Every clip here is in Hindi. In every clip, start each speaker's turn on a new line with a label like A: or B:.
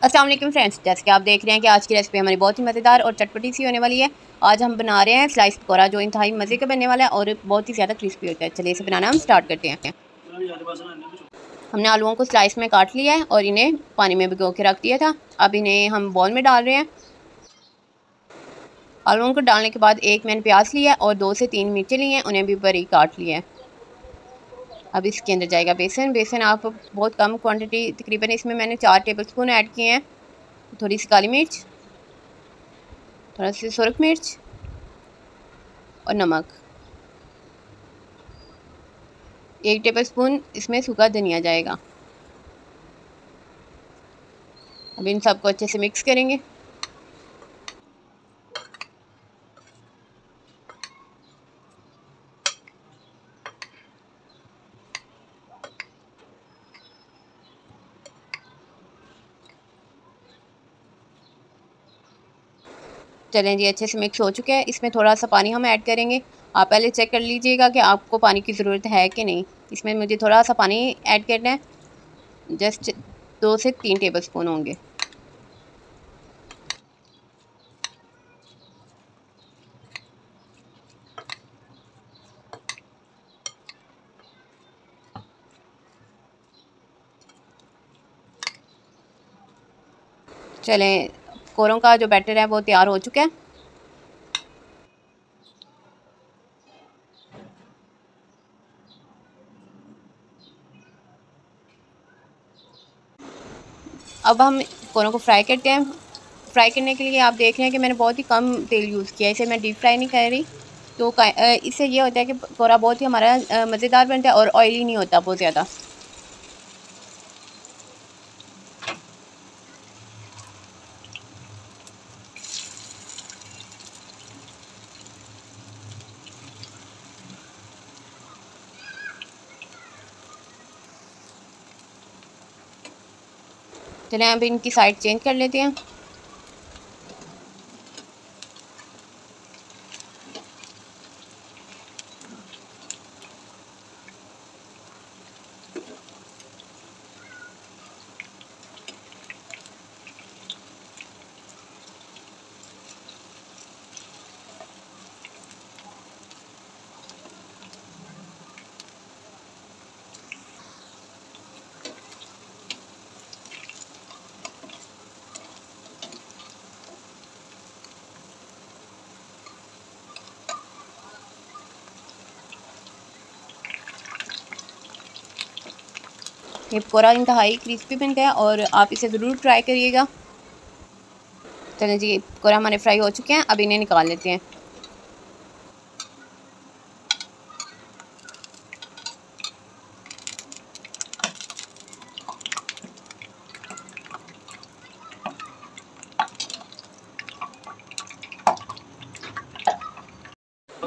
A: अस्सलाम वालेकुम फ्रेंड्स, जैसे कि आप देख रहे हैं कि आज की रेसिपी हमारी बहुत ही मज़ेदार और चटपटी सी होने वाली है। आज हम बना रहे हैं स्लाइस पकौड़ा, जो इंतहाई मज़े का बनने वाला है और बहुत ही ज़्यादा क्रिस्पी होता है। चलिए इसे बनाना हम स्टार्ट करते हैं। हमने आलूओं को स्लाइस में काट लिया है और इन्हें पानी में भिगो के रख दिया था। अब इन्हें हम बॉल में डाल रहे हैं। आलूओं को डालने के बाद एक मैंने प्याज लिया है और 2 से 3 मिर्चें ली हैं, उन्हें भी बारीक काट लिया है। अब इसके अंदर जाएगा बेसन आप बहुत कम क्वांटिटी, तकरीबन इसमें मैंने 4 टेबलस्पून ऐड किए हैं। थोड़ी सी काली मिर्च, थोड़ा सी सुरख मिर्च और नमक। 1 टेबलस्पून इसमें सूखा धनिया जाएगा। अब इन सबको अच्छे से मिक्स करेंगे। चलें जी, अच्छे से मिक्स हो चुके हैं। इसमें थोड़ा सा पानी हम ऐड करेंगे। आप पहले चेक कर लीजिएगा कि आपको पानी की ज़रूरत है कि नहीं। इसमें मुझे थोड़ा सा पानी ऐड करना है, जस्ट 2 से 3 टेबलस्पून होंगे। चलें, कोरों का जो बैटर है वो तैयार हो चुका है। अब हम कोरों को फ्राई करते हैं। फ्राई करने के लिए आप देख रहे हैं कि मैंने बहुत ही कम तेल यूज़ किया है। इसे मैं डीप फ्राई नहीं कर रही, तो इससे ये होता है कि कोरा बहुत ही हमारा मज़ेदार बनता है और ऑयली नहीं होता बहुत ज़्यादा। चलें अब इनकी साइड चेंज कर लेते हैं। ये पकौड़ा इंतहाई क्रिस्पी बन गया और आप इसे ज़रूर ट्राई करिएगा। चलें जी, पकौड़ा हमारे फ्राई हो चुके हैं। अब इन्हें निकाल लेते हैं।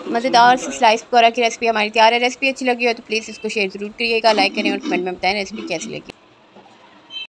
A: मज़ेदार सी स्लाइस पकौड़ा की रेसिपी हमारी तैयार है। रेसिपी अच्छी लगी हो तो प्लीज़ इसको शेयर ज़रूर करिएगा, लाइक करें और कमेंट में बताएं रेसिपी कैसी लगी।